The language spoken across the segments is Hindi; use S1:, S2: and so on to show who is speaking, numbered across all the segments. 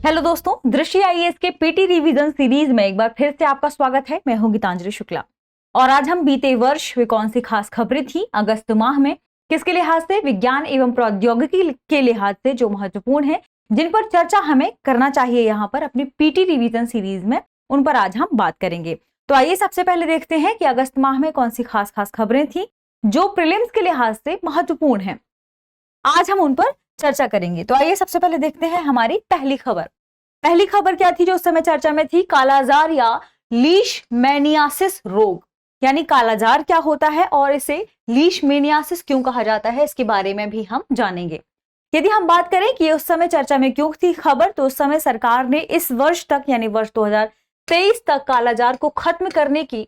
S1: हेलो दोस्तों, दृष्टि आईएएस के पीटी रिवीजन सीरीज में एक बार फिर से आपका स्वागत है। मैं हूं गीतांजलि शुक्ला और आज हम बीते वर्ष वे कौन सी खास खबरें थी अगस्त माह में, किसके लिहाज से, विज्ञान एवं प्रौद्योगिकी के लिहाज से जो महत्वपूर्ण है, जिन पर चर्चा हमें करना चाहिए यहाँ पर अपनी पीटी रिवीजन सीरीज में, उन पर आज हम बात करेंगे। तो आइए सबसे पहले देखते हैं कि अगस्त माह में कौन सी खास खबरें थी जो प्रीलिम्स के लिहाज से महत्वपूर्ण है। आज हम उन पर चर्चा करेंगे। तो आइए सबसे पहले देखते हैं हमारी पहली खबर क्या थी जो उस समय चर्चा में थी। कालाजार या लीशमैनियासिस रोग, यानी कालाजार क्या होता है और इसे लीशमैनियासिस क्यों कहा जाता है, इसके बारे में भी हम जानेंगे। यदि हम बात करें कि उस समय चर्चा में क्यों थी खबर, तो उस समय सरकार ने इस वर्ष तक यानी वर्ष 2023 तक कालाजार को खत्म करने की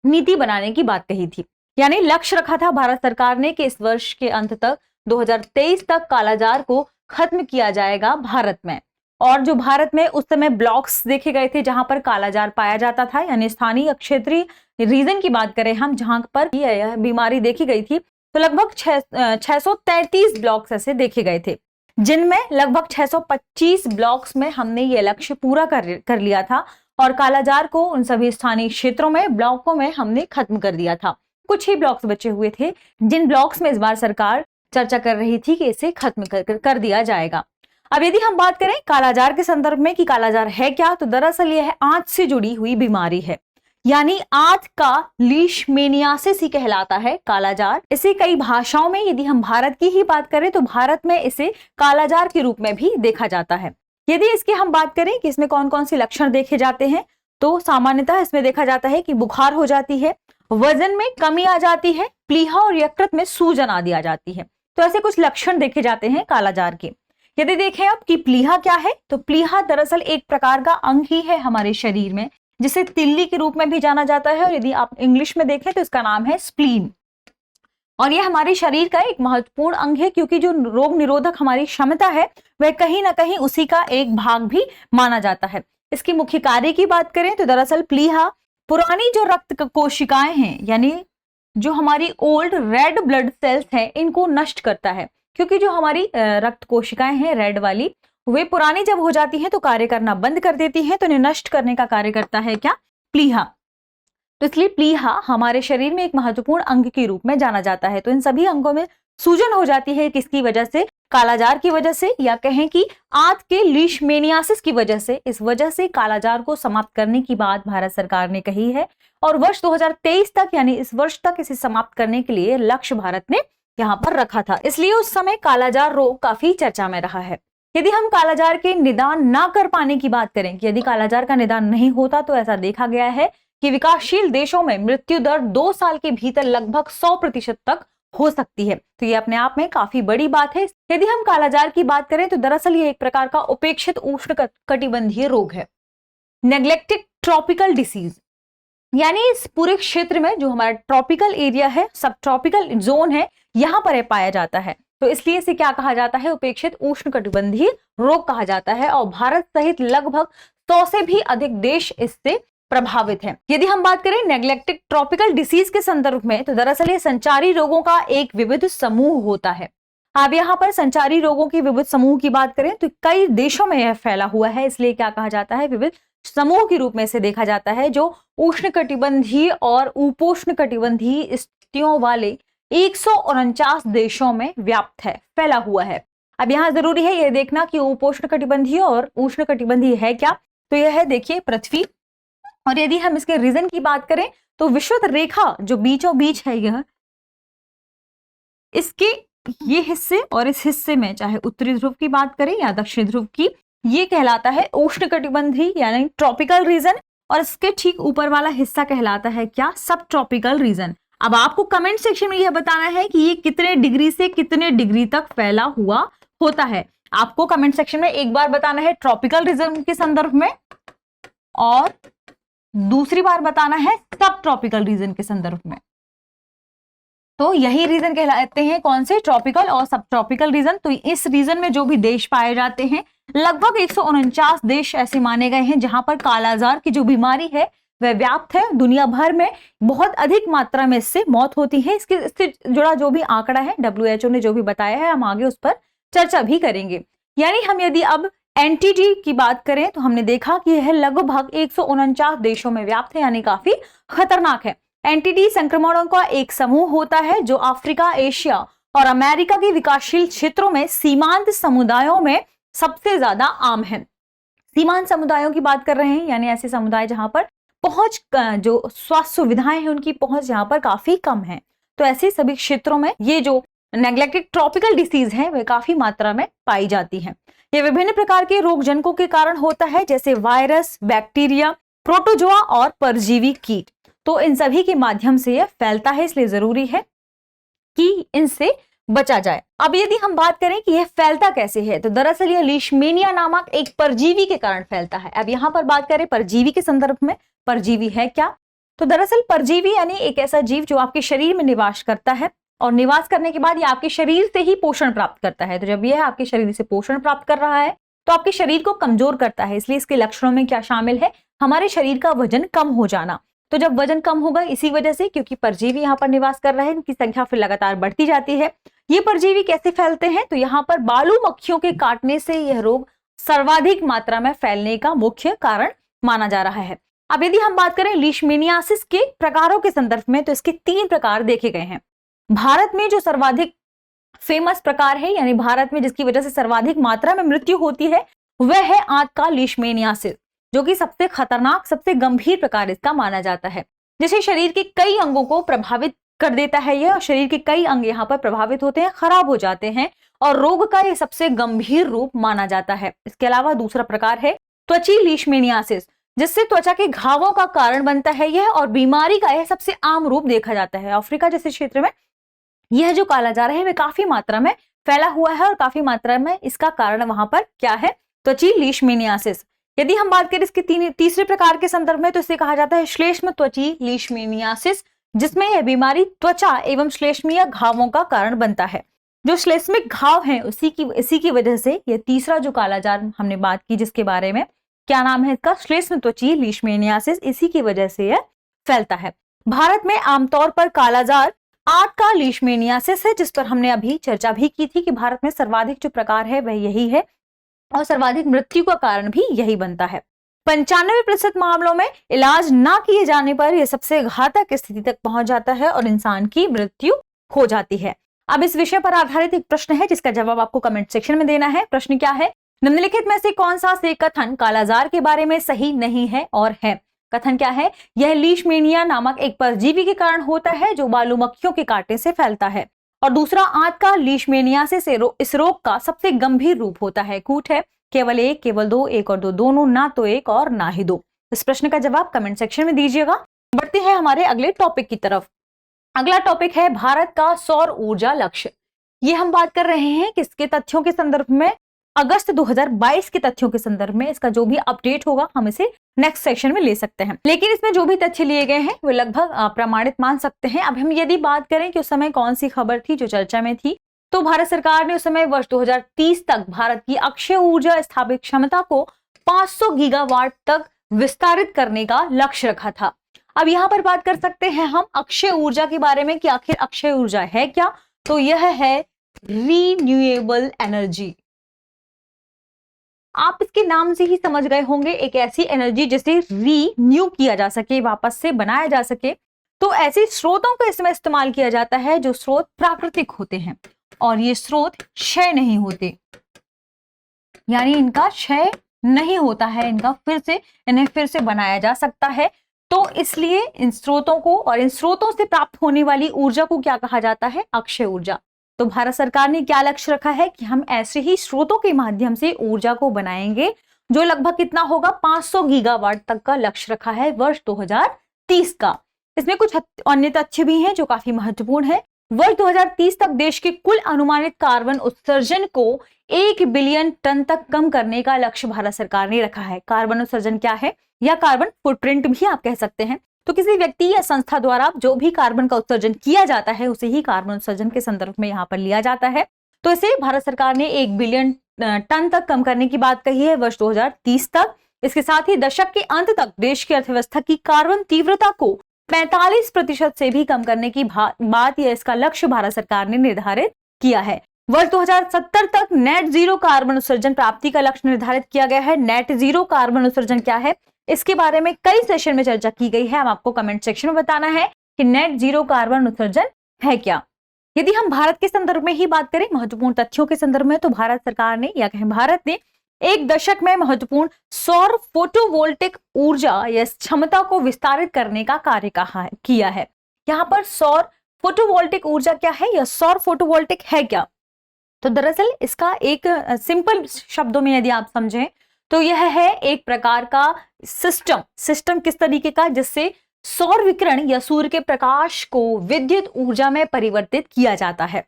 S1: नीति बनाने की बात कही थी। यानी लक्ष्य रखा था भारत सरकार ने कि इस वर्ष के अंत तक 2023 तक कालाजार को खत्म किया जाएगा भारत में। और जो भारत में उस समय ब्लॉक्स देखे गए थे जहां पर कालाजार पाया जाता था, यानी स्थानीय क्षेत्रीय रीजन की बात करें हम, जहां पर यह बीमारी देखी गई थी, तो लगभग 633 ब्लॉक्स ऐसे देखे गए थे, जिनमें लगभग 625 ब्लॉक्स में हमने ये लक्ष्य पूरा कर लिया था और कालाजार को उन सभी स्थानीय क्षेत्रों में, ब्लॉकों में हमने खत्म कर दिया था। कुछ ही ब्लॉक्स बचे हुए थे जिन ब्लॉक्स में इस बार सरकार चर्चा कर रही थी कि इसे खत्म कर दिया जाएगा। अब यदि हम बात करें कालाजार के संदर्भ में कि कालाजार है क्या, तो दरअसल यह आंत से जुड़ी हुई बीमारी है, यानी आंत का लीशमैनियासिस ही कहलाता है कालाजार। इसे कई भाषाओं में, यदि हम भारत की ही बात करें तो भारत में इसे कालाजार के रूप में भी देखा जाता है। यदि इसकी हम बात करें कि इसमें कौन कौन से लक्षण देखे जाते हैं, तो सामान्यतः इसमें देखा जाता है कि बुखार हो जाती है, वजन में कमी आ जाती है, प्लीहा और यकृत में सूजन आदि आ जाती है। तो ऐसे कुछ लक्षण देखे जाते हैं कालाजार के। यदि देखें अब कि प्लीहा क्या है, तो प्लीहा दरअसल एक प्रकार का अंग ही है हमारे शरीर में, जिसे तिल्ली के रूप में भी जाना जाता है, और यदि आप इंग्लिश में देखें तो इसका नाम है स्प्लीन। और यह हमारे शरीर का एक महत्वपूर्ण अंग है, क्योंकि जो रोग निरोधक हमारी क्षमता है वह कहीं ना कहीं उसी का एक भाग भी माना जाता है। इसकी मुख्य कार्य की बात करें तो दरअसल प्लीहा पुरानी जो रक्त कोशिकाएं हैं, यानी जो हमारी ओल्ड रेड ब्लड सेल्स हैं, इनको नष्ट करता है। क्योंकि जो हमारी रक्त कोशिकाएं हैं रेड वाली, वे पुरानी जब हो जाती हैं तो कार्य करना बंद कर देती हैं, तो इन्हें नष्ट करने का कार्य करता है क्या, प्लीहा। तो इसलिए प्लीहा हमारे शरीर में एक महत्वपूर्ण अंग के रूप में जाना जाता है। तो इन सभी अंगों में सूजन हो जाती है, किसकी वजह से, कालाजार की वजह से, या कहें कि आंत के लीशमैनियासिस की वजह से। इस वजह से कालाजार को समाप्त करने की बात भारत सरकार ने कही है और वर्ष 2023 तक, यानी इस वर्ष तक इसे समाप्त करने के लिए लक्ष्य भारत ने यहाँ पर रखा था। इसलिए उस समय कालाजार रोग काफी चर्चा में रहा है। यदि हम कालाजार के निदान ना कर पाने की बात करें कि यदि कालाजार का निदान नहीं होता, तो ऐसा देखा गया है कि विकासशील देशों में मृत्यु दर 2 साल के भीतर लगभग 100% तक हो सकती है। तो ये अपने आप में काफी बड़ी बात है। यदि हम कालाजार की बात करें तो दरअसल ये एक प्रकार का उपेक्षित उष्ण कटिबंधीय रोग है, नेग्लेक्टेड ट्रॉपिकल डिसीज, यानी इस पूरे क्षेत्र में जो हमारा ट्रॉपिकल एरिया है, सब ट्रॉपिकल जोन है, यहाँ पर पाया जाता है। तो इसलिए इसे क्या कहा जाता है, उपेक्षित उष्ण कटिबंधीय रोग कहा जाता है। और भारत सहित लगभग 100 से भी अधिक देश इससे प्रभावित हैं। यदि हम बात करें नेग्लेक्टेड ट्रॉपिकल डिसीज के संदर्भ में, तो दरअसल ये संचारी रोगों का एक विविध समूह होता है। अब यहाँ पर संचारी रोगों के विविध समूह की बात करें तो कई देशों में यह फैला हुआ है, इसलिए क्या कहा जाता है, विविध समूह के रूप में इसे देखा जाता है, जो उष्ण कटिबंधीय और उपोष्ण कटिबंधीय स्थितियों वाले 149 देशों में व्याप्त है, फैला हुआ है। अब यहाँ जरूरी है यह देखना कि उपोष्ण कटिबंधीय और उष्ण कटिबंधीय है क्या, तो यह है देखिए पृथ्वी। और यदि हम इसके रीजन की बात करें तो विषुवत रेखा जो बीचों बीच है, यह इसके ये हिस्से और इस हिस्से में, चाहे उत्तरी ध्रुव की बात करें या दक्षिणी ध्रुव की, ये कहलाता है उष्ण कटिबंधीय यानी ट्रॉपिकल रीजन, और इसके ठीक ऊपर वाला हिस्सा कहलाता है क्या, सब ट्रॉपिकल रीजन। अब आपको कमेंट सेक्शन में यह बताना है कि ये कितने डिग्री से कितने डिग्री तक फैला हुआ होता है। आपको कमेंट सेक्शन में एक बार बताना है ट्रॉपिकल रीजन के संदर्भ में, और दूसरी बार बताना है सब ट्रॉपिकल रीजन के संदर्भ में। तो यही रीजन कहलाते हैं कौन से, ट्रॉपिकल और सब ट्रॉपिकल रीजन। तो इस रीजन में जो भी देश पाए जाते हैं, लगभग 149 देश ऐसे माने गए हैं जहां पर कालाजार की जो बीमारी है वह व्याप्त है। दुनिया भर में बहुत अधिक मात्रा में इससे मौत होती है। इससे जुड़ा जो भी आंकड़ा है, WHO ने जो भी बताया है, हम आगे उस पर चर्चा भी करेंगे। यानी हम यदि अब एनटीडी की बात करें तो हमने देखा कि यह लगभग 149 देशों में व्याप्त है, यानी काफी खतरनाक है। एनटीडी संक्रमणों का एक समूह होता है जो अफ्रीका, एशिया और अमेरिका के विकासशील क्षेत्रों में सीमांत समुदायों में सबसे ज्यादा आम है। सीमांत समुदायों की बात कर रहे हैं, यानी ऐसे समुदाय जहां पर पहुंच, जो स्वास्थ्य सुविधाएं हैं उनकी पहुंच यहाँ पर काफी कम है। तो ऐसे सभी क्षेत्रों में ये जो नेग्लेक्टेड ट्रॉपिकल डिसीज है वह काफी मात्रा में पाई जाती है। ये विभिन्न प्रकार के रोगजनकों के कारण होता है, जैसे वायरस, बैक्टीरिया, प्रोटोजोआ और परजीवी कीट। तो इन सभी के माध्यम से यह फैलता है, इसलिए जरूरी है कि इनसे बचा जाए। अब यदि हम बात करें कि यह फैलता कैसे है, तो दरअसल यह लीशमेनिया नामक एक परजीवी के कारण फैलता है। अब यहां पर बात करें परजीवी के संदर्भ में, परजीवी है क्या? तो दरअसल परजीवी यानी एक ऐसा जीव जो आपके शरीर में निवास करता है और निवास करने के बाद ये आपके शरीर से ही पोषण प्राप्त करता है। तो जब यह आपके शरीर से पोषण प्राप्त कर रहा है तो आपके शरीर को कमजोर करता है। इसलिए इसके लक्षणों में क्या शामिल है? हमारे शरीर का वजन कम हो जाना। तो जब वजन कम होगा इसी वजह से, क्योंकि परजीवी यहाँ पर निवास कर रहे हैं, इनकी संख्या फिर लगातार बढ़ती जाती है। ये परजीवी कैसे फैलते हैं? तो यहाँ पर बालू मक्खियों के काटने से यह रोग सर्वाधिक मात्रा में फैलने का मुख्य कारण माना जा रहा है। अब यदि हम बात करें लीशमेनियासिस के प्रकारों के संदर्भ में, तो इसके 3 प्रकार देखे गए हैं। भारत में जो सर्वाधिक फेमस प्रकार है, यानी भारत में जिसकी वजह से सर्वाधिक मात्रा में मृत्यु होती है, वह है आंत का लीशमेनियासिस, जो कि सबसे खतरनाक, सबसे गंभीर प्रकार इसका माना जाता है, जिसे शरीर के कई अंगों को प्रभावित कर देता है। यह शरीर के कई अंग यहाँ पर प्रभावित होते हैं, खराब हो जाते हैं और रोग का यह सबसे गंभीर रूप माना जाता है। इसके अलावा दूसरा प्रकार है त्वची लीशमेनियासिस, जिससे त्वचा के घावों का कारण बनता है यह, और बीमारी का यह सबसे आम रूप देखा जाता है। अफ्रीका जैसे क्षेत्र में यह जो कालाजार है वह काफी मात्रा में फैला हुआ है और काफी मात्रा में इसका कारण वहां पर क्या है? त्वची लीशमेनियासिस। यदि हम बात करें इसके तीसरे प्रकार के संदर्भ में, तो इसे कहा जाता है श्लेष्म त्वची लीशमेनियासिस, जिसमें यह बीमारी त्वचा एवं श्लेष्मीय घावों का कारण बनता है। जो श्लेष्मिक घाव हैं इसी की वजह से यह तीसरा जो कालाजार हमने बात की, जिसके बारे में क्या नाम है इसका? श्लेष्म त्वची लीशमेनियासिस, इसी की वजह से यह फैलता है। भारत में आमतौर पर कालाजार आंत का लीशमेनियासिस है, जिस पर हमने अभी चर्चा भी की थी कि भारत में सर्वाधिक जो प्रकार है वह यही है और सर्वाधिक मृत्यु का कारण भी यही बनता है। 95% मामलों में इलाज ना किए जाने पर यह सबसे घातक स्थिति तक पहुंच जाता है और इंसान की मृत्यु हो जाती है। अब इस विषय पर आधारित एक प्रश्न है जिसका जवाब आपको कमेंट सेक्शन में देना है। प्रश्न क्या है? निम्नलिखित में से कौन सा से कथन कालाजार के बारे में सही नहीं है और है? कथन क्या है? यह लीशमेनिया नामक एक परजीवी के कारण होता है जो बालू मक्खियों के कांटे से फैलता है। और दूसरा, आंत का लीशमेनियासिस से इस रोग का सबसे गंभीर रूप होता है। कूट है केवल एक, केवल दो, एक और दो, दोनों, ना तो एक और ना ही दो। इस प्रश्न का जवाब कमेंट सेक्शन में दीजिएगा। बढ़ते हैं हमारे अगले टॉपिक की तरफ। अगला टॉपिक है भारत का सौर ऊर्जा लक्ष्य। ये हम बात कर रहे हैं किसके तथ्यों के संदर्भ में? अगस्त 2022 के तथ्यों के संदर्भ में। इसका जो भी अपडेट होगा हम इसे नेक्स्ट सेक्शन में ले सकते हैं, लेकिन इसमें जो भी तथ्य लिए गए हैं वो लगभग प्रमाणित मान सकते हैं। अब हम यदि बात करें कि उस समय कौन सी खबर थी जो चर्चा में थी, तो भारत सरकार ने उस समय वर्ष 2030 तक भारत की अक्षय ऊर्जा स्थापित क्षमता को 500 गीगावाट तक विस्तारित करने का लक्ष्य रखा था। अब यहाँ पर बात कर सकते हैं हम अक्षय ऊर्जा के बारे में कि आखिर अक्षय ऊर्जा है क्या? तो यह है रीन्यूएबल एनर्जी। आप इसके नाम से ही समझ गए होंगे, एक ऐसी एनर्जी जिसे रीन्यू किया जा सके, वापस से बनाया जा सके। तो ऐसे स्रोतों का इसमें इस्तेमाल किया जाता है जो स्रोत प्राकृतिक होते हैं और ये स्रोत क्षय नहीं होते, यानी इनका क्षय नहीं होता है, इन्हें फिर से बनाया जा सकता है। तो इसलिए इन स्रोतों को और इन स्रोतों से प्राप्त होने वाली ऊर्जा को क्या कहा जाता है? अक्षय ऊर्जा। तो भारत सरकार ने क्या लक्ष्य रखा है कि हम ऐसे ही स्रोतों के माध्यम से ऊर्जा को बनाएंगे, जो लगभग कितना होगा? 500 गीगावाट तक का लक्ष्य रखा है वर्ष 2030 का। इसमें कुछ अन्य तथ्य भी हैं जो काफी महत्वपूर्ण है। वर्ष 2030 तक देश के कुल अनुमानित कार्बन उत्सर्जन को 1 बिलियन टन तक कम करने का लक्ष्य भारत सरकार ने रखा है। कार्बन उत्सर्जन क्या है? या कार्बन फुटप्रिंट भी आप कह सकते हैं। तो किसी व्यक्ति या संस्था द्वारा जो भी कार्बन का उत्सर्जन किया जाता है उसे ही कार्बन उत्सर्जन के संदर्भ में यहाँ पर लिया जाता है। तो इसे भारत सरकार ने 1 बिलियन टन तक कम करने की बात कही है वर्ष 2030 तक। इसके साथ ही दशक के अंत तक देश की अर्थव्यवस्था की कार्बन तीव्रता को 45% से भी कम करने की बात या इसका लक्ष्य भारत सरकार ने निर्धारित किया है। वर्ष 2070 तक नेट जीरो कार्बन उत्सर्जन प्राप्ति का लक्ष्य निर्धारित किया गया है। नेट जीरो कार्बन उत्सर्जन क्या है, इसके बारे में कई सेशन में चर्चा की गई है। हम आपको कमेंट सेक्शन में बताना है कि नेट जीरो कार्बन उत्सर्जन है क्या। यदि हम भारत के संदर्भ में ही बात करें, महत्वपूर्ण तथ्यों के संदर्भ में, तो भारत सरकार ने या कहें भारत ने एक दशक में महत्वपूर्ण सौर फोटोवोल्टिक ऊर्जा या क्षमता को विस्तारित करने का कार्य किया है। यहाँ पर सौर फोटोवोल्टिक ऊर्जा क्या है या सौर फोटोवोल्टिक है क्या, तो दरअसल इसका एक सिंपल शब्दों में यदि आप समझें तो यह है एक प्रकार का सिस्टम किस तरीके का, जिससे सौर विकिरण या सूर्य के प्रकाश को विद्युत ऊर्जा में परिवर्तित किया जाता है।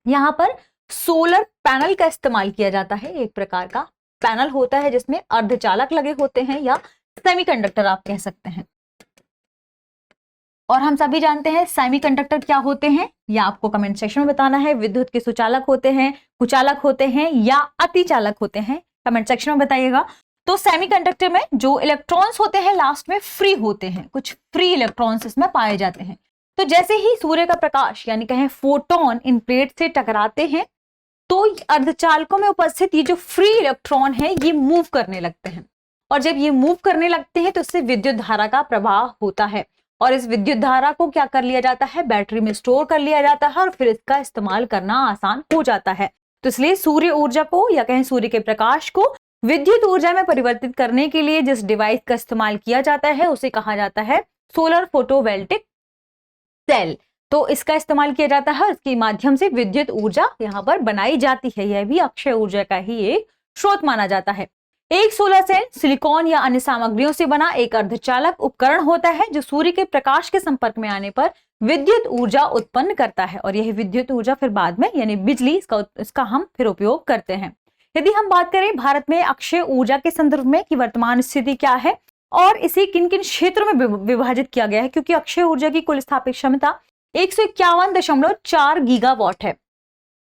S1: यहाँ पर सोलर पैनल का इस्तेमाल किया जाता है। एक प्रकार का पैनल होता है जिसमें अर्धचालक लगे होते हैं या सेमीकंडक्टर आप कह सकते हैं। और हम सभी जानते हैं सेमीकंडक्टर क्या होते हैं, या आपको कमेंट सेक्शन में बताना है। विद्युत के सुचालक होते हैं, कुचालक होते हैं या अतिचालक होते हैं, कमेंट सेक्शन में बताइएगा। तो सेमीकंडक्टर में जो इलेक्ट्रॉन्स होते हैं लास्ट में फ्री होते हैं, कुछ फ्री इलेक्ट्रॉन्स इसमें पाए जाते हैं। तो जैसे ही सूर्य का प्रकाश यानी कहें फोटोन इन प्लेट से टकराते हैं तो अर्धचालकों में उपस्थित ये जो फ्री इलेक्ट्रॉन है ये मूव करने लगते हैं, और जब ये मूव करने लगते हैं तो इससे विद्युत धारा का प्रवाह होता है, और इस विद्युत धारा को क्या कर लिया जाता है, बैटरी में स्टोर कर लिया जाता है और फिर इसका इस्तेमाल करना आसान हो जाता है। तो इसलिए सूर्य ऊर्जा को या कहें सूर्य के प्रकाश को विद्युत ऊर्जा में परिवर्तित करने के लिए जिस डिवाइस का इस्तेमाल किया जाता है उसे कहा जाता है सोलर फोटोवोल्टिक सेल। तो इसका इस्तेमाल किया जाता है, इसके माध्यम से विद्युत ऊर्जा यहाँ पर बनाई जाती है। यह भी अक्षय ऊर्जा का ही एक स्रोत माना जाता है। एक सोलर सेल सिलिकॉन या अन्य सामग्रियों से बना एक अर्धचालक उपकरण होता है जो सूर्य के प्रकाश के संपर्क में आने पर विद्युत ऊर्जा उत्पन्न करता है, और यह विद्युत ऊर्जा फिर बाद में यानी बिजली इसका हम फिर उपयोग करते हैं। यदि हम बात करें भारत में अक्षय ऊर्जा के संदर्भ में कि वर्तमान स्थिति क्या है और इसे किन किन क्षेत्रों में विभाजित किया गया है, क्योंकि अक्षय ऊर्जा की कुल स्थापित क्षमता 151.4 गीगावाट है।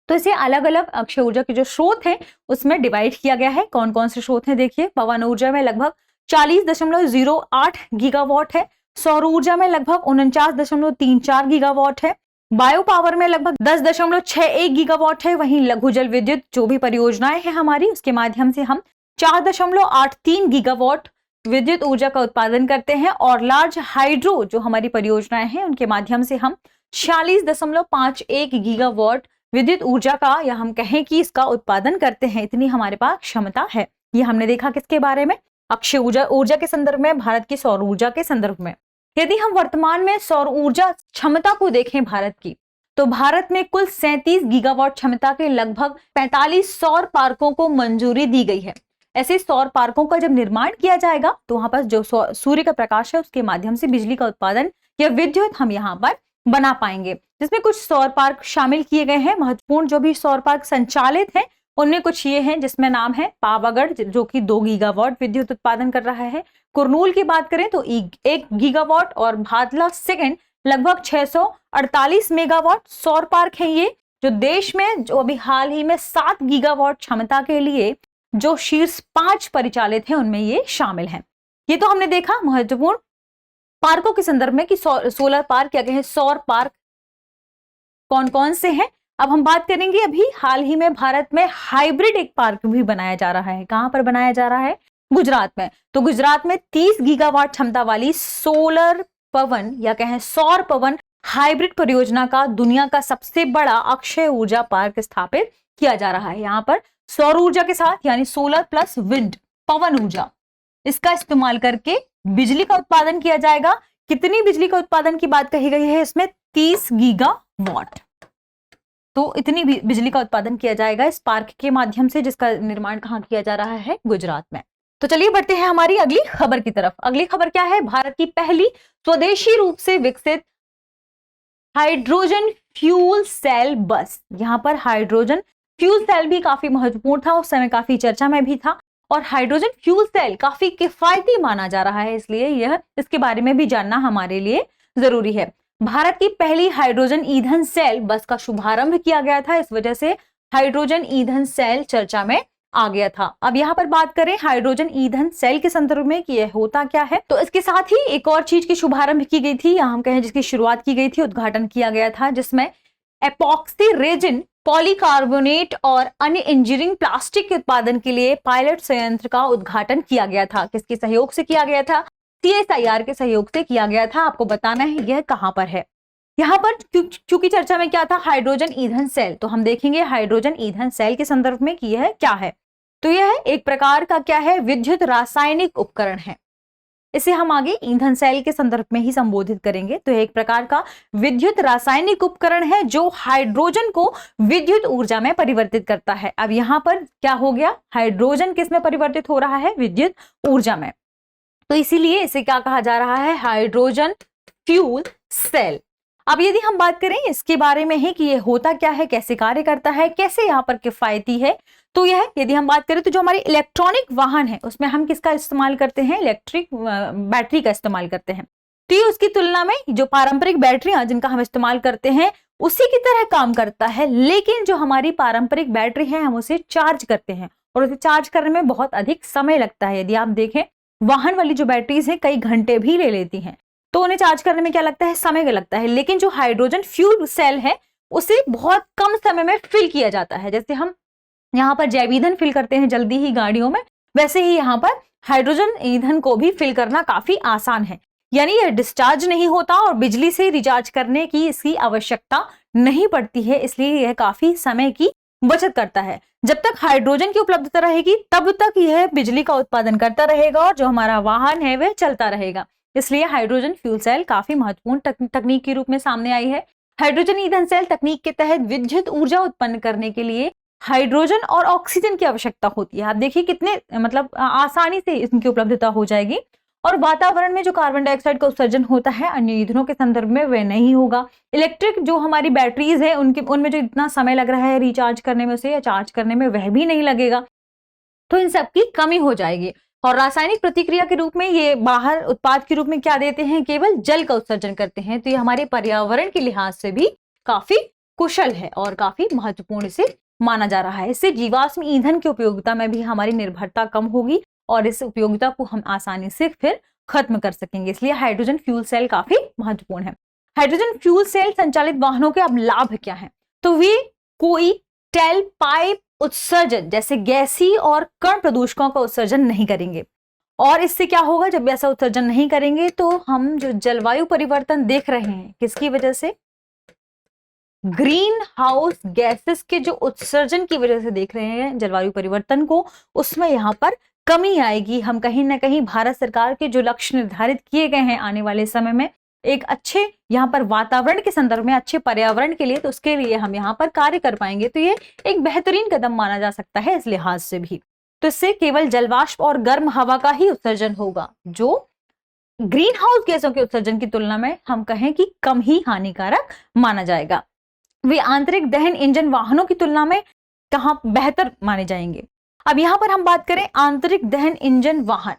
S1: तो इसे अलग अलग अक्षय ऊर्जा के जो स्रोत हैं उसमें डिवाइड किया गया है। कौन कौन से स्रोत हैं देखिए, पवन ऊर्जा में लगभग 40.08 गीगावाट है, सौर ऊर्जा में लगभग 49.34 गीगावाट है, बायो पावर में लगभग 10.61 गीगावाट है। वहीं लघु जल विद्युत जो भी परियोजनाएं हैं हमारी उसके माध्यम से हम 4.83 गीगावाट विद्युत ऊर्जा का उत्पादन करते हैं, और लार्ज हाइड्रो जो हमारी परियोजनाएं हैं उनके माध्यम से हम 46.51 गीगावाट विद्युत ऊर्जा का या हम कहें कि इसका उत्पादन करते हैं। इतनी हमारे पास क्षमता है। ये हमने देखा किसके बारे में, अक्षय ऊर्जा के संदर्भ में, भारत की सौर ऊर्जा के संदर्भ में। यदि हम वर्तमान में सौर ऊर्जा क्षमता को देखें भारत की, तो भारत में कुल 37 गीगावाट क्षमता के लगभग 45 सौर पार्कों को मंजूरी दी गई है। ऐसे सौर पार्कों का जब निर्माण किया जाएगा तो वहां पर जो सूर्य का प्रकाश है उसके माध्यम से बिजली का उत्पादन या विद्युत हम यहाँ पर बना पाएंगे, जिसमें कुछ सौर पार्क शामिल किए गए हैं। महत्वपूर्ण जो भी सौर पार्क संचालित हैं उनमें कुछ ये हैं, जिसमें नाम है पावागढ़ जो कि 2 गीगावाट विद्युत उत्पादन कर रहा है। कुरनूल की बात करें तो 1 गीगावाट, और भादला सेकंड लगभग 648 मेगावाट सौर पार्क है ये, जो देश में जो अभी हाल ही में 7 गीगावाट क्षमता के लिए जो शीर्ष 5 परिचालित हैं उनमें ये शामिल हैं। ये तो हमने देखा महत्वपूर्ण पार्कों के संदर्भ में कि सोलर पार्क या कहें सौर पार्क कौन कौन से हैं। अब हम बात करेंगे अभी हाल ही में भारत में हाइब्रिड एक पार्क भी बनाया जा रहा है। कहां पर बनाया जा रहा है, गुजरात में। तो गुजरात में 30 गीगावाट क्षमता वाली सोलर पवन या कहें सौर पवन हाइब्रिड परियोजना का दुनिया का सबसे बड़ा अक्षय ऊर्जा पार्क स्थापित किया जा रहा है। यहाँ पर सौर ऊर्जा के साथ यानी सोलर प्लस विंड पवन ऊर्जा इसका इस्तेमाल करके बिजली का उत्पादन किया जाएगा। कितनी बिजली का उत्पादन की बात कही गई है इसमें, 30 गीगावाट। तो इतनी बिजली का उत्पादन किया जाएगा इस पार्क के माध्यम से, जिसका निर्माण कहाँ किया जा रहा है, गुजरात में। तो चलिए बढ़ते हैं हमारी अगली खबर की तरफ। अगली खबर क्या है, भारत की पहली स्वदेशी रूप से विकसित हाइड्रोजन फ्यूल सेल बस। यहाँ पर हाइड्रोजन फ्यूल सेल भी काफी महत्वपूर्ण था, उस समय काफी चर्चा में भी था, और हाइड्रोजन फ्यूल सेल काफी किफायती माना जा रहा है, इसलिए यह इसके बारे में भी जानना हमारे लिए जरूरी है। भारत की पहली हाइड्रोजन ईंधन सेल बस का शुभारंभ किया गया था, इस वजह से हाइड्रोजन ईंधन सेल चर्चा में आ गया था। अब यहाँ पर बात करें हाइड्रोजन ईंधन सेल के संदर्भ में कि यह होता क्या है, तो इसके साथ ही एक और चीज की शुभारंभ की गई थी, या हम कहें जिसकी शुरुआत की गई थी, उद्घाटन किया गया था, जिसमें एपॉक्सी रेजिन, पॉलीकार्बोनेट और अन्य इंजीनियरिंग प्लास्टिक के उत्पादन के लिए पायलट संयंत्र का उद्घाटन किया गया था। किसके सहयोग से किया गया था? CSIR के सहयोग से किया गया था। आपको बताना है यह कहां पर है। यहाँ पर चूंकि चर्चा में क्या था, हाइड्रोजन ईंधन सेल, तो हम देखेंगे हाइड्रोजन ईंधन सेल के संदर्भ में कि यह क्या है। तो यह एक प्रकार का क्या है? विद्युत रासायनिक उपकरण है। इसे हम आगे ईंधन सेल के संदर्भ में ही संबोधित करेंगे। तो एक प्रकार का विद्युत रासायनिक उपकरण है जो हाइड्रोजन को विद्युत ऊर्जा में परिवर्तित करता है। अब यहाँ पर क्या हो गया? हाइड्रोजन किस में परिवर्तित हो रहा है? विद्युत ऊर्जा में। तो इसीलिए इसे क्या कहा जा रहा है? Hydrogen fuel cell. अब यदि हम बात करें इसके बारे में ही कि ये होता क्या है, कैसे कार्य करता है, कैसे यहाँ पर किफायती है, तो यह यदि हम बात करें तो जो हमारे इलेक्ट्रॉनिक वाहन है उसमें हम किसका इस्तेमाल करते हैं? इलेक्ट्रिक बैटरी का इस्तेमाल करते हैं। तो ये उसकी तुलना में जो पारंपरिक बैटरियां जिनका हम इस्तेमाल करते हैं उसी की तरह काम करता है, लेकिन जो हमारी पारंपरिक बैटरी है हम उसे चार्ज करते हैं और उसे चार्ज करने में बहुत अधिक समय लगता है। यदि आप देखें वाहन वाली जो बैटरीज है कई घंटे भी ले लेती हैं, तो उन्हें चार्ज करने में क्या लगता है? समय लगता है। लेकिन जो हाइड्रोजन फ्यूल सेल है उसे बहुत कम समय में फिल किया जाता है। जैसे हम यहाँ पर जैव ईंधन फिल करते हैं जल्दी ही गाड़ियों में, वैसे ही यहाँ पर हाइड्रोजन ईंधन को भी फिल करना काफी आसान है। यानी यह डिस्चार्ज नहीं होता और बिजली से रिचार्ज करने की इसकी आवश्यकता नहीं पड़ती है, इसलिए यह काफी समय की बचत करता है। जब तक हाइड्रोजन की उपलब्धता रहेगी तब तक यह बिजली का उत्पादन करता रहेगा और जो हमारा वाहन है वह चलता रहेगा। इसलिए हाइड्रोजन फ्यूल सेल काफी महत्वपूर्ण तकनीक के रूप में सामने आई है। हाइड्रोजन ईंधन सेल तकनीक के तहत विद्युत ऊर्जा उत्पन्न करने के लिए हाइड्रोजन और ऑक्सीजन की आवश्यकता होती है। आप देखिए कितने मतलब आसानी से इनकी उपलब्धता हो जाएगी और वातावरण में जो कार्बन डाइऑक्साइड का उत्सर्जन होता है अन्य ईंधनों के संदर्भ में वह नहीं होगा। इलेक्ट्रिक जो हमारी बैटरीज है उनमें जो इतना समय लग रहा है रिचार्ज करने में उसे या चार्ज करने में वह भी नहीं लगेगा, तो इन सब की कमी हो जाएगी। और रासायनिक प्रतिक्रिया के रूप में ये बाहर उत्पाद के रूप में क्या देते हैं? केवल जल का उत्सर्जन करते हैं। तो ये हमारे पर्यावरण के लिहाज से भी काफी कुशल है और काफी महत्वपूर्ण इसे माना जा रहा है। इससे जीवाश्म ईंधन की उपयोगिता में भी हमारी निर्भरता कम होगी और इस उपयोगिता को हम आसानी से फिर खत्म कर सकेंगे। इसलिए हाइड्रोजन फ्यूल सेल काफी महत्वपूर्ण है। हाइड्रोजन फ्यूल सेल संचालित वाहनों के अब लाभ क्या है? तो वे कोई टेल पाइप उत्सर्जन जैसे गैसीय और कण प्रदूषकों का उत्सर्जन नहीं करेंगे। और इससे क्या होगा? जब ऐसा उत्सर्जन नहीं करेंगे तो हम जो जलवायु परिवर्तन देख रहे हैं किसकी वजह से? ग्रीन हाउस गैसेस के जो उत्सर्जन की वजह से देख रहे हैं जलवायु परिवर्तन को, उसमें यहाँ पर कमी आएगी। हम कहीं ना कहीं भारत सरकार के जो लक्ष्य निर्धारित किए गए हैं आने वाले समय में एक अच्छे यहाँ पर वातावरण के संदर्भ में, अच्छे पर्यावरण के लिए, तो उसके लिए हम यहाँ पर कार्य कर पाएंगे। तो ये एक बेहतरीन कदम माना जा सकता है इस लिहाज से भी। तो इससे केवल जलवाष्प और गर्म हवा का ही उत्सर्जन होगा जो ग्रीन हाउस गैसों के उत्सर्जन की तुलना में हम कहें कि कम ही हानिकारक माना जाएगा। वे आंतरिक दहन इंजन वाहनों की तुलना में कहाँ बेहतर माने जाएंगे? अब यहाँ पर हम बात करें आंतरिक दहन इंजन वाहन।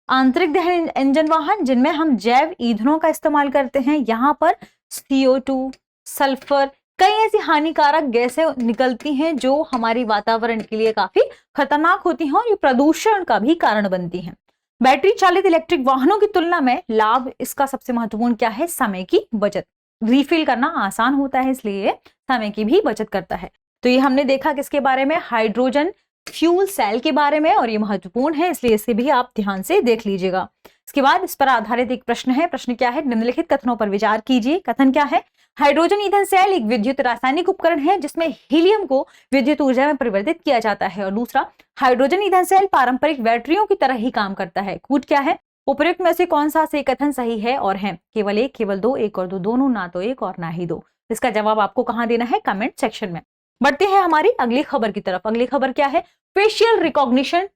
S1: आंतरिक दहन इंजन वाहन जिनमें हम जैव ईंधनों का इस्तेमाल करते हैं, यहाँ पर CO2, सल्फर, कई ऐसी हानिकारक गैसें निकलती हैं जो हमारी वातावरण के लिए काफी खतरनाक होती हैं और ये प्रदूषण का भी कारण बनती हैं। बैटरी चालित इलेक्ट्रिक वाहनों की तुलना में लाभ इसका सबसे महत्वपूर्ण क्या है? समय की बचत। रिफिल करना आसान होता है इसलिए समय की भी बचत करता है। तो ये हमने देखा किसके बारे में? हाइड्रोजन फ्यूल सेल के बारे में, और ये महत्वपूर्ण है इसलिए इसे भी आप ध्यान से देख लीजिएगा। इसके बाद इस पर आधारित एक प्रश्न है। प्रश्न क्या है? निम्नलिखित कथनों पर विचार कीजिए। कथन क्या है? हाइड्रोजन ईंधन सेल एक विद्युत रासायनिक उपकरण है जिसमें हीलियम को विद्युत ऊर्जा में परिवर्तित किया जाता है। और दूसरा, हाइड्रोजन ईंधन सेल पारंपरिक बैटरियों की तरह ही काम करता है। कूट क्या है? उपयुक्त में से कौन सा से कथन सही है और है? केवल एक, केवल दो, एक और दो, दोनों, ना तो एक और ना ही दो। इसका जवाब आपको कहां देना है? कमेंट सेक्शन में। बढ़ते हैं हमारी अगली खबर की तरफ। अगली खबर क्या है? फेशियल रिकॉग्निशन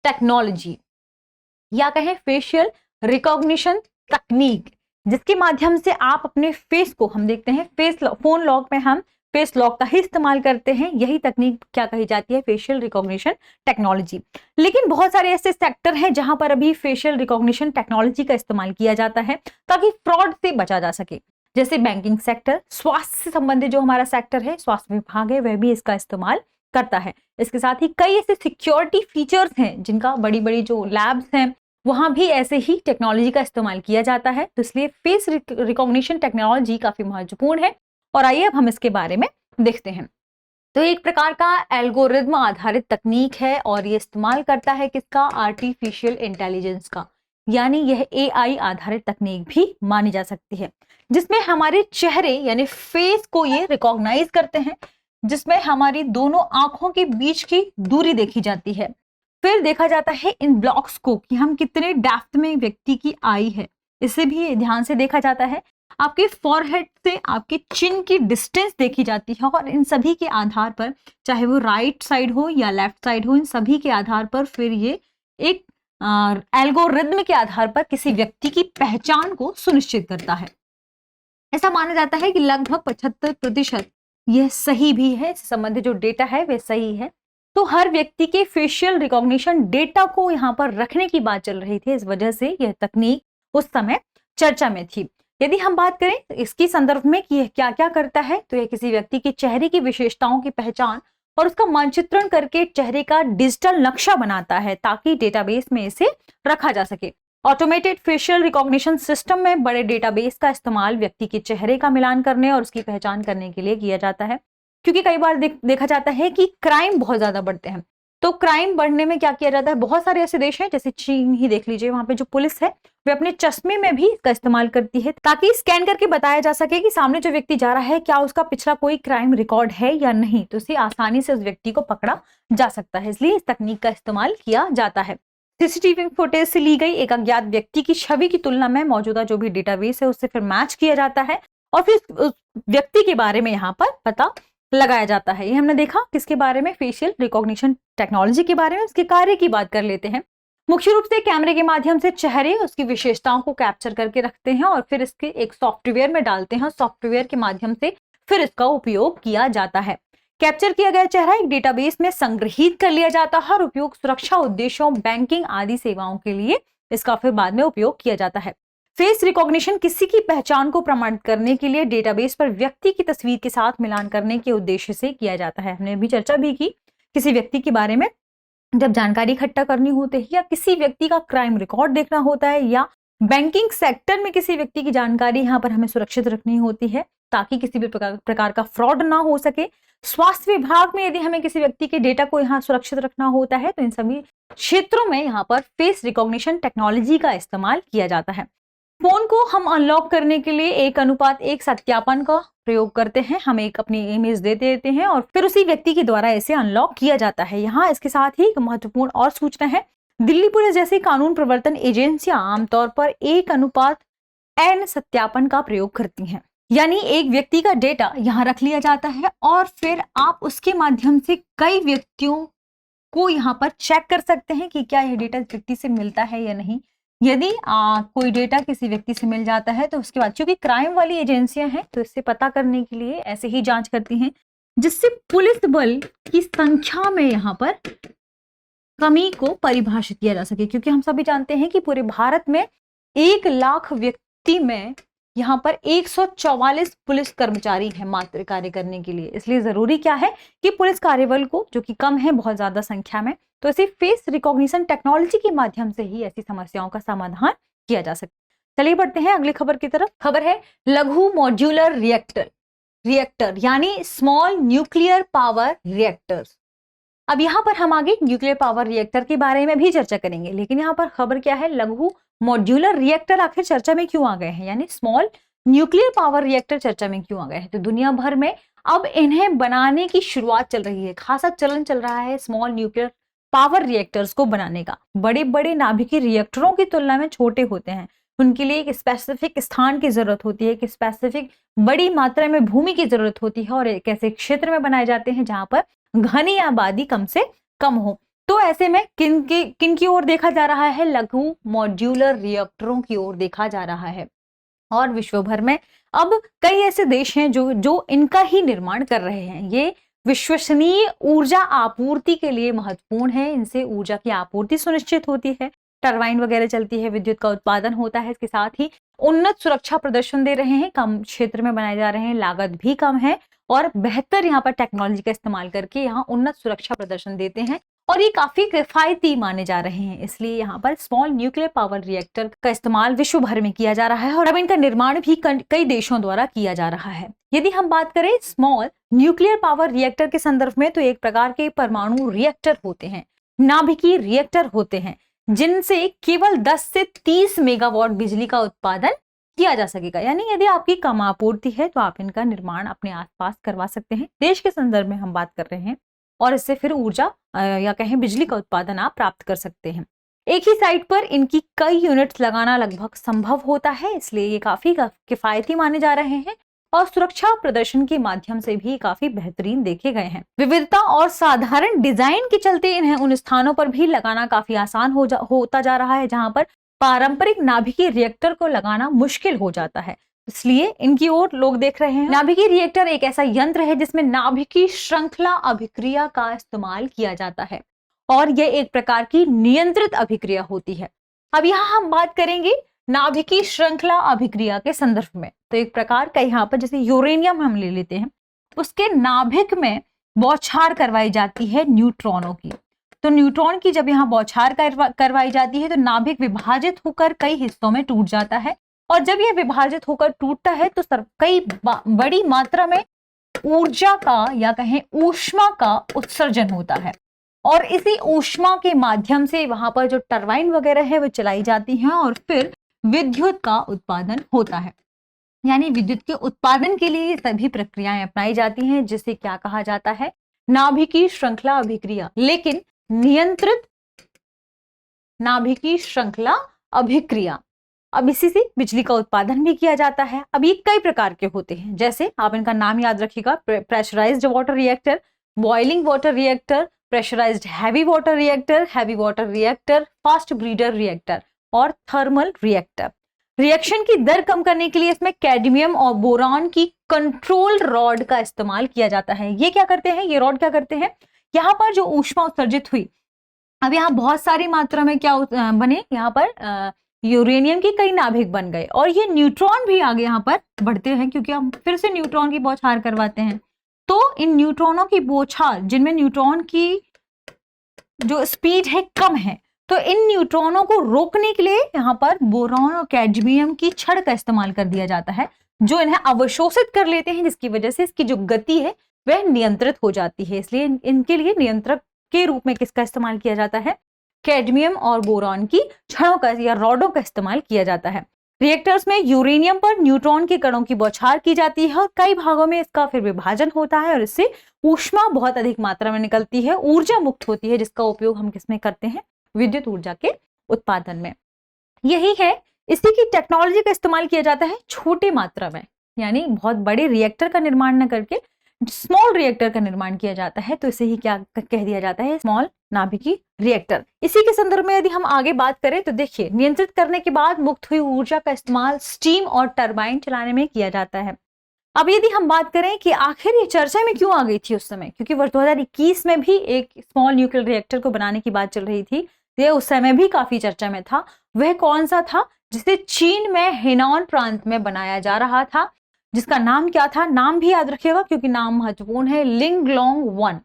S1: टेक्नोलॉजी या कहें फेशियल रिकॉग्निशन तकनीक, जिसके माध्यम से आप अपने फेस को, हम देखते हैं फेस फोन लॉक में हम फेस लॉक का ही इस्तेमाल करते हैं। यही तकनीक क्या कही जाती है? Facial recognition technology. लेकिन बहुत सारे ऐसे सेक्टर हैं जहां पर अभी फेशियल रिकॉग्निशन टेक्नोलॉजी का इस्तेमाल किया जाता है ताकि फ्रॉड से बचा जा सके। जैसे बैंकिंग सेक्टर, स्वास्थ्य से संबंधित जो हमारा सेक्टर है, स्वास्थ्य विभाग है, वह भी इसका इस्तेमाल करता है। इसके साथ ही कई ऐसे सिक्योरिटी फीचर्स हैं जिनका बड़ी बड़ी जो लैब्स हैं वहां भी ऐसे ही टेक्नोलॉजी का इस्तेमाल किया जाता है। तो इसलिए फेस रिकॉग्निशन टेक्नोलॉजी काफी महत्वपूर्ण है और आइए अब हम इसके बारे में देखते हैं। तो एक प्रकार का एल्गोरिथम आधारित तकनीक है और ये इस्तेमाल करता है किसका, आर्टिफिशियल इंटेलिजेंस का, यानी यह एआई आधारित तकनीक भी मानी जा सकती है, जिसमें हमारे चेहरे यानी फेस को ये रिकॉग्नाइज करते हैं, जिसमें हमारी दोनों आंखों के बीच की दूरी देखी जाती है। फिर देखा जाता है इन ब्लॉक्स को कि हम कितने डेप्थ में व्यक्ति की आई है, इसे भी ध्यान से देखा जाता है। आपके फॉरहेड से आपके चिन की डिस्टेंस देखी जाती है और इन सभी के आधार पर, चाहे वो राइट साइड हो या लेफ्ट साइड हो, इन सभी के आधार पर फिर ये एक एल्गोरिथम के आधार पर किसी व्यक्ति की पहचान को सुनिश्चित करता है। ऐसा माना जाता है कि लगभग 75% यह सही भी है, इससे संबंधित जो डेटा है वह सही है। तो हर व्यक्ति के फेशियल रिकॉग्निशन डेटा को यहाँ पर रखने की बात चल रही थी, इस वजह से यह तकनीक उस समय चर्चा में थी। यदि हम बात करें इसकी संदर्भ में कि यह क्या क्या करता है, तो यह किसी व्यक्ति के चेहरे की विशेषताओं की पहचान और उसका मानचित्रण करके चेहरे का डिजिटल नक्शा बनाता है ताकि डेटाबेस में इसे रखा जा सके। ऑटोमेटेड फेशियल रिकॉग्निशन सिस्टम में बड़े डेटाबेस का इस्तेमाल व्यक्ति के चेहरे का मिलान करने और उसकी पहचान करने के लिए किया जाता है, क्योंकि कई बार देखा जाता है कि क्राइम बहुत ज्यादा बढ़ते हैं। तो क्राइम बढ़ने में क्या किया जाता है, बहुत सारे ऐसे देश हैं जैसे चीन ही देख लीजिए, वहां पे जो पुलिस है वे अपने चश्मे में भी इसका इस्तेमाल करती है ताकि स्कैन करके बताया जा सके कि सामने जो व्यक्ति जा रहा है क्या उसका पिछला कोई क्राइम रिकॉर्ड है या नहीं, तो उसे आसानी से उस व्यक्ति को पकड़ा जा सकता है, इसलिए इस तकनीक का इस्तेमाल किया जाता है। सीसीटीवी फुटेज से ली गई एक अज्ञात व्यक्ति की छवि की तुलना में मौजूदा जो भी डेटाबेस है उससे फिर मैच किया जाता है और फिर उस व्यक्ति के बारे में यहाँ पर पता लगाया जाता है। ये हमने देखा किसके बारे में, फेशियल रिकॉग्निशन टेक्नोलॉजी के बारे में। उसके कार्य की बात कर लेते हैं। मुख्य रूप से कैमरे के माध्यम से चेहरे उसकी विशेषताओं को कैप्चर करके रखते हैं और फिर इसके एक सॉफ्टवेयर में डालते हैं, सॉफ्टवेयर के माध्यम से फिर इसका उपयोग किया जाता है। कैप्चर किया गया चेहरा एक डेटाबेस में संग्रहित कर लिया जाता है और उपयोग सुरक्षा उद्देश्यों, बैंकिंग आदि सेवाओं के लिए इसका फिर बाद में उपयोग किया जाता है। फेस रिकॉग्निशन किसी की पहचान को प्रमाणित करने के लिए डेटाबेस पर व्यक्ति की तस्वीर के साथ मिलान करने के उद्देश्य से किया जाता है। हमने भी चर्चा भी की, किसी व्यक्ति के बारे में जब जानकारी इकट्ठा करनी होती है या किसी व्यक्ति का क्राइम रिकॉर्ड देखना होता है या बैंकिंग सेक्टर में किसी व्यक्ति की जानकारी यहाँ पर हमें सुरक्षित रखनी होती है ताकि किसी भी प्रकार का फ्रॉड ना हो सके। स्वास्थ्य विभाग में यदि हमें किसी व्यक्ति के डेटा को यहाँ सुरक्षित रखना होता है तो इन सभी क्षेत्रों में यहाँ पर फेस रिकॉग्निशन टेक्नोलॉजी का इस्तेमाल किया जाता है। फोन को हम अनलॉक करने के लिए 1:1 सत्यापन का प्रयोग करते हैं। हम एक अपनी इमेज दे देते हैं और फिर उसी व्यक्ति के द्वारा इसे अनलॉक किया जाता है। यहाँ इसके साथ ही एक महत्वपूर्ण और सूचना है, दिल्ली पुलिस जैसी कानून प्रवर्तन एजेंसियां आमतौर पर 1:N सत्यापन का प्रयोग करती हैं, यानी एक व्यक्ति का डेटा यहाँ रख लिया जाता है और फिर आप उसके माध्यम से कई व्यक्तियों को यहाँ पर चेक कर सकते हैं कि क्या यह डेटा व्यक्ति से मिलता है या नहीं। यदि कोई डेटा किसी व्यक्ति से मिल जाता है तो उसके बाद, क्योंकि क्राइम वाली एजेंसियां हैं तो इससे पता करने के लिए ऐसे ही जांच करती हैं, जिससे पुलिस बल की संख्या में यहाँ पर कमी को परिभाषित किया जा सके, क्योंकि हम सभी जानते हैं कि पूरे भारत में 1 लाख व्यक्ति में यहाँ पर 144 पुलिस कर्मचारी हैं मात्र कार्य करने के लिए। इसलिए जरूरी क्या है कि पुलिस कार्यबल को, जो कि कम है बहुत ज्यादा संख्या में, तो इसे फेस रिकॉग्निशन टेक्नोलॉजी के माध्यम से ही ऐसी समस्याओं का समाधान किया जा सकता है। चलिए बढ़ते हैं अगली खबर की तरफ। खबर है लघु मॉड्यूलर रिएक्टर यानी स्मॉल न्यूक्लियर पावर रिएक्टर्स। अब यहाँ पर हम आगे न्यूक्लियर पावर रिएक्टर के बारे में भी चर्चा करेंगे, लेकिन यहाँ पर खबर क्या है, लघु मॉड्यूलर रिएक्टर आखिर चर्चा में क्यों आ गए हैं, यानी स्मॉल न्यूक्लियर पावर रिएक्टर चर्चा में क्यों आ गए हैं। तो दुनिया भर में अब इन्हें बनाने की शुरुआत चल रही है, खासा चलन चल रहा है स्मॉल न्यूक्लियर पावर रिएक्टर्स को बनाने का। बड़े बड़े नाभिकीय रिएक्टरों की तुलना में छोटे होते हैं, उनके लिए एक स्पेसिफिक स्थान की जरूरत होती है, एक स्पेसिफिक बड़ी मात्रा में भूमि की जरूरत होती है और एक ऐसे क्षेत्र में बनाए जाते हैं जहां पर घनी आबादी कम से कम हो। तो ऐसे में किन की ओर देखा जा रहा है, लघु मॉड्यूलर रिएक्टरों की ओर देखा जा रहा है। और विश्व भर में अब कई ऐसे देश हैं जो इनका ही निर्माण कर रहे हैं। ये विश्वसनीय ऊर्जा आपूर्ति के लिए महत्वपूर्ण है, इनसे ऊर्जा की आपूर्ति सुनिश्चित होती है, टरबाइन वगैरह चलती है, विद्युत का उत्पादन होता है। इसके साथ ही उन्नत सुरक्षा प्रदर्शन दे रहे हैं, कम क्षेत्र में बनाए जा रहे हैं, लागत भी कम है और बेहतर यहाँ पर टेक्नोलॉजी का इस्तेमाल करके यहाँ उन्नत सुरक्षा प्रदर्शन देते हैं और ये काफी किफायती माने जा रहे हैं। इसलिए यहाँ पर स्मॉल न्यूक्लियर पावर रिएक्टर का इस्तेमाल विश्व भर में किया जा रहा है और अब इनका निर्माण भी कई देशों द्वारा किया जा रहा है। यदि हम बात करें स्मॉल न्यूक्लियर पावर रिएक्टर के संदर्भ में, तो एक प्रकार के परमाणु रिएक्टर होते हैं, नाभिकीय रिएक्टर होते हैं, जिनसे केवल 10 से 30 मेगावाट बिजली का उत्पादन किया जा सकेगा। यानी यदि आपकी कम आपूर्ति है तो आप इनका निर्माण अपने आसपास करवा सकते हैं। देश के संदर्भ में हम बात कर रहे हैं और इससे फिर ऊर्जा या कहें बिजली का उत्पादन आप प्राप्त कर सकते हैं। एक ही साइट पर इनकी कई यूनिट्स लगाना लगभग संभव होता है, इसलिए ये काफी किफायती माने जा रहे हैं और सुरक्षा प्रदर्शन के माध्यम से भी काफी बेहतरीन देखे गए हैं। विविधता और साधारण डिजाइन के चलते इन्हें उन स्थानों पर भी लगाना काफी आसान होता जा रहा है जहां पर पारंपरिक नाभिकीय रिएक्टर को लगाना मुश्किल हो जाता है, इसलिए इनकी ओर लोग देख रहे हैं। नाभिकीय रिएक्टर एक ऐसा यंत्र है जिसमें नाभिकीय श्रृंखला अभिक्रिया का इस्तेमाल किया जाता है और यह एक प्रकार की नियंत्रित अभिक्रिया होती है। अब यहाँ हम बात करेंगे नाभिकीय श्रृंखला अभिक्रिया के संदर्भ में। तो एक प्रकार का यहाँ पर जैसे यूरेनियम हम ले लेते हैं, उसके नाभिक में बौछार करवाई जाती है न्यूट्रॉनों की। तो न्यूट्रॉन की जब यहाँ बौछार करवाई जाती है तो नाभिक विभाजित होकर कई हिस्सों में टूट जाता है और जब यह विभाजित होकर टूटता है तो कई बड़ी मात्रा में ऊर्जा का या कहें ऊष्मा का उत्सर्जन होता है और इसी ऊष्मा के माध्यम से वहां पर जो टरबाइन वगैरह है वो चलाई जाती हैं और फिर विद्युत का उत्पादन होता है। यानी विद्युत के उत्पादन के लिए सभी प्रक्रियाएं अपनाई जाती हैं, जिसे क्या कहा जाता है, नाभिकीय श्रृंखला अभिक्रिया। लेकिन नियंत्रित नाभिकीय श्रृंखला अभिक्रिया, अब इसी से बिजली का उत्पादन भी किया जाता है। अब ये कई प्रकार के होते हैं, जैसे आप इनका नाम याद रखिएगा, pressurised water reactor, boiling water reactor, pressurised heavy water reactor, fast breeder reactor और थर्मल रिएक्टर। रिएक्शन की दर कम करने के लिए इसमें कैडमियम और बोरान की कंट्रोल रॉड का इस्तेमाल किया जाता है। ये क्या करते हैं, ये रॉड क्या करते हैं, यहाँ पर जो ऊष्मा उत्सर्जित हुई, अब यहाँ बहुत सारी मात्रा में क्या बने, यहाँ पर यूरेनियम की कई नाभिक बन गए और ये न्यूट्रॉन भी आगे यहाँ पर बढ़ते हैं क्योंकि हम फिर से न्यूट्रॉन की बौछार करवाते हैं। तो इन न्यूट्रॉनों की बौछार, जिनमें न्यूट्रॉन की जो स्पीड है कम है, तो इन न्यूट्रॉनों को रोकने के लिए यहाँ पर बोरॉन और कैडमियम की छड़ का इस्तेमाल कर दिया जाता है, जो इन्हें अवशोषित कर लेते हैं, जिसकी वजह से इसकी जो गति है वह नियंत्रित हो जाती है। इसलिए इनके लिए नियंत्रक के रूप में किसका इस्तेमाल किया जाता है, कैडमियम और बोरॉन की छड़ों का या रॉडों का इस्तेमाल किया जाता है। रिएक्टर्स में यूरेनियम पर न्यूट्रॉन के कणों की बौछार की जाती है और कई भागों में इसका फिर विभाजन होता है और इससे ऊष्मा बहुत अधिक मात्रा में निकलती है, ऊर्जा मुक्त होती है, जिसका उपयोग हम किसमें करते हैं, विद्युत ऊर्जा के उत्पादन में। यही है, इसी की टेक्नोलॉजी का इस्तेमाल किया जाता है छोटे मात्रा में, यानी बहुत बड़े रिएक्टर का निर्माण न करके स्मॉल रिएक्टर का निर्माण किया जाता है, तो इसे ही क्या कह दिया जाता है, स्मॉल नाभिकीय रिएक्टर। इसी के संदर्भ में यदि हम आगे बात करें तो देखिए, नियंत्रित करने के बाद मुक्त हुई ऊर्जा का इस्तेमाल स्टीम और टरबाइन चलाने में किया जाता है। अब यदि हम बात करें कि आखिर ये चर्चा में क्यों आ गई थी उस समय, क्योंकि वर्ष 2021 में भी एक स्मॉल न्यूक्लियर रिएक्टर को बनाने की बात चल रही थी, ये उस समय भी काफी चर्चा में था। वह कौन सा था, जिसे चीन में हेनान प्रांत में बनाया जा रहा था, जिसका नाम क्या था, नाम भी याद रखिएगा क्योंकि नाम महत्वपूर्ण है, लिंगलोंग 1।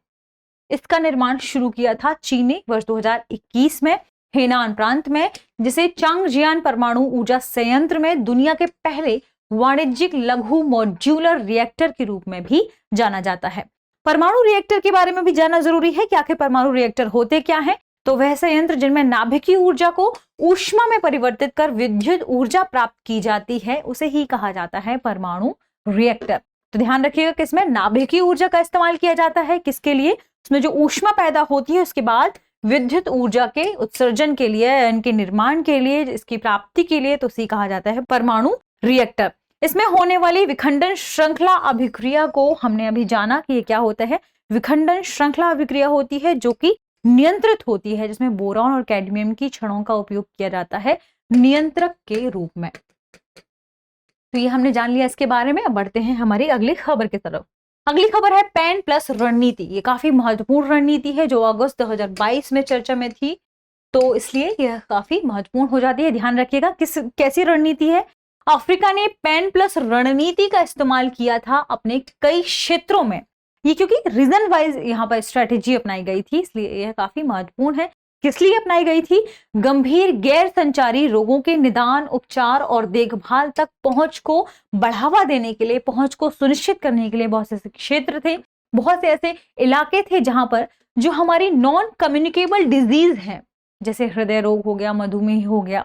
S1: इसका निर्माण शुरू किया था चीन ने वर्ष 2021 में हेनान प्रांत में, जिसे चांगजियान परमाणु ऊर्जा संयंत्र में दुनिया के पहले वाणिज्यिक लघु मॉड्यूलर रिएक्टर के रूप में भी जाना जाता है। परमाणु रिएक्टर के बारे में भी जानना जरूरी है कि आखिर परमाणु रिएक्टर होते क्या हैं। तो वह संयंत्र जिनमें नाभिकीय ऊर्जा को ऊष्मा में परिवर्तित कर विद्युत ऊर्जा प्राप्त की जाती है, उसे ही कहा जाता है परमाणु रिएक्टर। तो ध्यान रखिएगा कि इसमें नाभिकीय ऊर्जा का इस्तेमाल किया जाता है, किसके लिए, उसमें जो ऊष्मा पैदा होती है उसके बाद विद्युत ऊर्जा के उत्सर्जन के लिए, इनके निर्माण के लिए, इसकी प्राप्ति के लिए, तो उसे कहा जाता है परमाणु रिएक्टर। इसमें होने वाली विखंडन श्रृंखला अभिक्रिया को हमने अभी जाना कि ये क्या होता है, विखंडन श्रृंखला अभिक्रिया होती है जो कि नियंत्रित होती है, जिसमें बोरॉन और कैडमियम की छड़ों का उपयोग किया जाता है नियंत्रक के रूप में। तो ये हमने जान लिया इसके बारे में। अब बढ़ते हैं हमारी अगली खबर की तरफ। अगली खबर है पेन प्लस रणनीति। ये काफी महत्वपूर्ण रणनीति है जो अगस्त 2022 में चर्चा में थी, तो इसलिए यह काफी महत्वपूर्ण हो जाती है। ध्यान रखिएगा कैसी रणनीति है। अफ्रीका ने पेन प्लस रणनीति का इस्तेमाल किया था अपने कई क्षेत्रों में ये क्योंकि रीजन वाइज यहाँ पर स्ट्रेटेजी अपनाई गई थी, इसलिए यह काफी महत्वपूर्ण है। किस लिए अपनाई गई थी? गंभीर गैर संचारी रोगों के निदान, उपचार और देखभाल तक पहुंच को बढ़ावा देने के लिए, पहुंच को सुनिश्चित करने के लिए बहुत से ऐसे क्षेत्र थे, बहुत से ऐसे इलाके थे जहां पर जो हमारी नॉन कम्युनिकेबल डिजीज है, जैसे हृदय रोग हो गया, मधुमेह हो गया,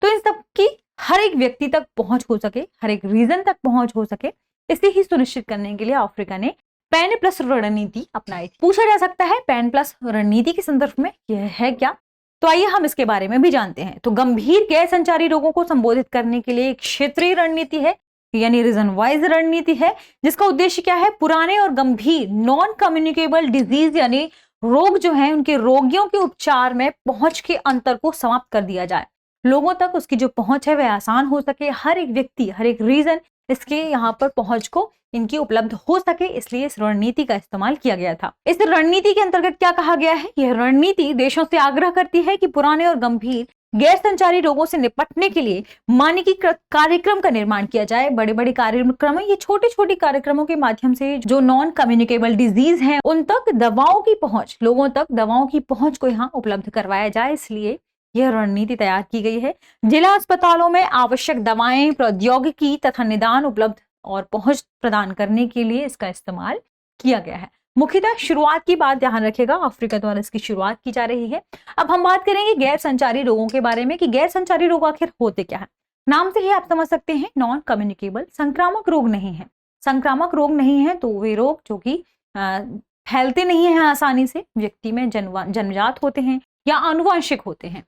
S1: तो इन सब की हर एक व्यक्ति तक पहुंच हो सके, हर एक रीजन तक पहुंच हो सके, इसे ही सुनिश्चित करने के लिए अफ्रीका ने पैन प्लस रणनीति अपनाई थी। पूछा जा सकता है पैन प्लस रणनीति के संदर्भ में यह है क्या? तो आइए हम इसके बारे में भी जानते हैं। तो गंभीर गैर संचारी रोगों को संबोधित करने के लिए एक क्षेत्रीय रणनीति है, यानी रीजन वाइज रणनीति है, जिसका उद्देश्य क्या है? पुराने और गंभीर नॉन कम्युनिकेबल डिजीज यानी रोग जो है, उनके रोगियों के उपचार में पहुंच के अंतर को समाप्त कर दिया जाए, लोगों तक उसकी जो पहुंच है वह आसान हो सके, हर एक व्यक्ति, हर एक रीजन इसके यहाँ पर पहुंच को इनकी उपलब्ध हो सके, इसलिए इस रणनीति का इस्तेमाल किया गया था। इस रणनीति के अंतर्गत क्या कहा गया है? यह रणनीति देशों से आग्रह करती है कि पुराने और गंभीर गैर संचारी रोगों से निपटने के लिए मानकीकृत कार्यक्रम का निर्माण किया जाए। बड़े बड़े कार्यक्रम, ये छोटे छोटे कार्यक्रमों के माध्यम से जो नॉन कम्युनिकेबल डिजीज हैं उन तक दवाओं की पहुंच, लोगों तक दवाओं की पहुंच को यहाँ उपलब्ध करवाया जाए, इसलिए यह रणनीति तैयार की गई है। जिला अस्पतालों में आवश्यक दवाएं, प्रौद्योगिकी तथा निदान उपलब्ध और पहुंच प्रदान करने के लिए इसका इस्तेमाल किया गया है। मुख्यतः शुरुआत की बात ध्यान रखिएगा, अफ्रीका द्वारा इसकी शुरुआत की जा रही है। अब हम बात करेंगे गैर संचारी रोगों के बारे में कि गैर संचारी रोग आखिर होते क्या है। नाम से ही आप समझ सकते हैं, नॉन कम्युनिकेबल, संक्रामक रोग नहीं है। संक्रामक रोग नहीं है तो वे रोग जो कि फैलते नहीं है आसानी से, व्यक्ति में जन्मजात होते हैं या आनुवंशिक होते हैं,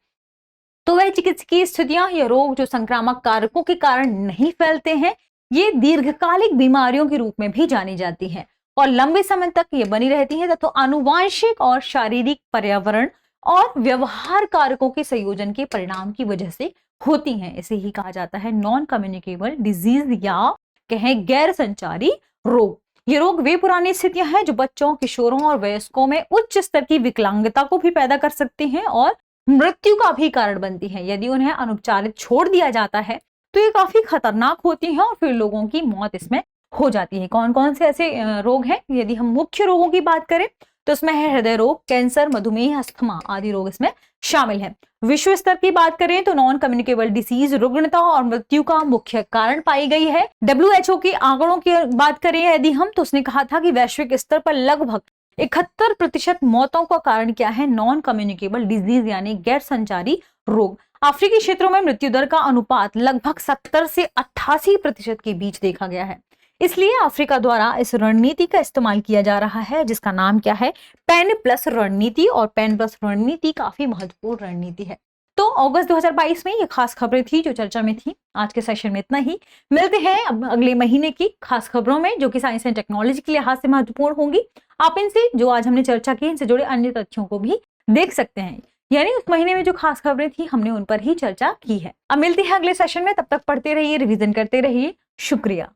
S1: तो वह चिकित्सकीय स्थितियां या रोग जो संक्रामक कारकों के कारण नहीं फैलते हैं, ये दीर्घकालिक बीमारियों के रूप में भी जानी जाती हैं और लंबे समय तक ये बनी रहती हैं तथा आनुवांशिक और शारीरिक, पर्यावरण और व्यवहार कारकों के संयोजन के परिणाम की वजह से होती हैं। इसे ही कहा जाता है नॉन कम्युनिकेबल डिजीज या कहें गैर संचारी रोग। ये रोग वे पुरानी स्थितियां हैं जो बच्चों, किशोरों और वयस्कों में उच्च स्तर की विकलांगता को भी पैदा कर सकती हैं और मृत्यु का भी कारण बनती है। यदि उन्हें अनुपचारित छोड़ दिया जाता है तो ये काफी खतरनाक होती हैं और फिर लोगों की मौत इसमें हो जाती है। कौन कौन से ऐसे रोग हैं? यदि हम मुख्य रोगों की बात करें तो इसमें है हृदय रोग, कैंसर, मधुमेह, अस्थमा आदि रोग इसमें शामिल हैं। विश्व स्तर की बात करें तो नॉन कम्युनिकेबल डिसीज रुग्णता और मृत्यु का मुख्य कारण पाई गई है। WHO के आंकड़ों की बात करें यदि हम, तो उसने कहा था कि वैश्विक स्तर पर लगभग 71% मौतों का कारण क्या है? नॉन कम्युनिकेबल डिजीज यानी गैर संचारी रोग। अफ्रीकी क्षेत्रों में मृत्यु दर का अनुपात लगभग 70 से 88% के बीच देखा गया है। इसलिए अफ्रीका द्वारा इस रणनीति का इस्तेमाल किया जा रहा है, जिसका नाम क्या है? पैन प्लस रणनीति। और पैन प्लस रणनीति काफी महत्वपूर्ण रणनीति है। तो अगस्त 2022 में ये खास खबरें थी जो चर्चा में थी। आज के सेशन में इतना ही। मिलते हैं अब अगले महीने की खास खबरों में जो कि साइंस एंड टेक्नोलॉजी के लिहाज से महत्वपूर्ण होंगी। आप इनसे जो आज हमने चर्चा की, इनसे जुड़े अन्य तथ्यों को भी देख सकते हैं, यानी उस महीने में जो खास खबरें थी हमने उन पर ही चर्चा की है। अब मिलते हैं अगले सेशन में, तब तक पढ़ते रहिए, रिवीजन करते रहिए। शुक्रिया।